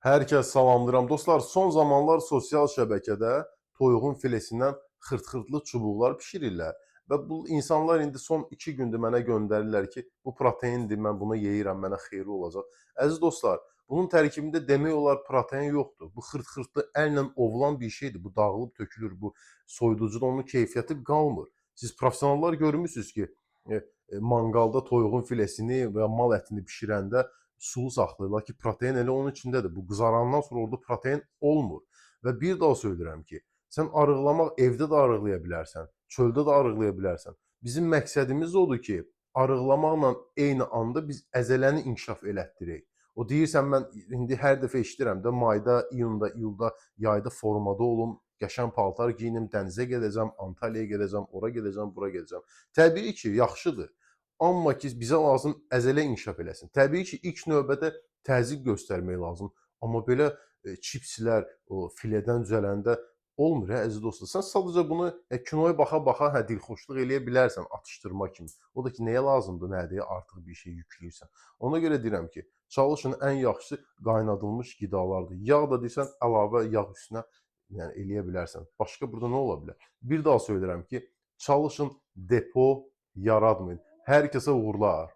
Hər kəs salamlayıram. Dostlar, son zamanlar sosial şəbəkədə toyuğun filesindən xırt-xırtlı çubuqlar bişirirlər və bu insanlar indi son 2 gündür mənə göndərirlər ki, bu proteindir, mən bunu yeyirəm, mənə xeyirli olacaq. Əziz dostlar, bunun tərkibində demək olar protein yoxdur. Bu xırt-xırtlı əllə ovulan bir şeydir. Bu dağılıb tökülür, bu soyuducuda onun keyfiyyəti qalmır. Siz professionallar görmüsünüz ki, manqalda toyuğun filesini və mal ətini bişirəndə sulu saxlayırlar ki, protein elə onun içindədir. Bu qızarandan sonra orada protein olmur. Və bir daha söylürəm ki, sən arıqlamaq evdə də arıqlaya bilərsən, çöldə də arıqlaya bilərsən. Bizim məqsədimiz odur ki, arıqlamaqla eyni anda biz əzələni inkişaf elətdirək. O deyirsən mən indi hər dəfə eşidirəm də mayda, iyunda, iyulda, yayda formada olum, qəşəng paltar geyinim, dənizə gedəcəm, Antalyaya gedəcəm, ora gedəcəm, bura gedəcəm. Təbii ki, yaxşıdır. Amma ki, bizə lazım əzələ inkişaf eləsin. Təbii ki, ilk növbədə təzyiq göstərmək lazım. Amma belə çipslər, o filedən düzələndə olmur əziz dostlar. Sən sadəcə bunu kinoya baxa-baxa dilxoşluq eləyə bilərsən atışdırma kimi. O da ki, nəyə lazımdır, nədir, artıq bir şey yükləyirsən. Ona görə deyirəm ki, çalışın ən yaxşısı qaynadılmış qidalardır. Yağ da desən əlavə yağ üstünə yəni eləyə bilərsən. Başqa burada nə ola bilər? Bir daha söyləyirəm ki, çalışın depo yaratmayın. Hər kəsə uğurlar.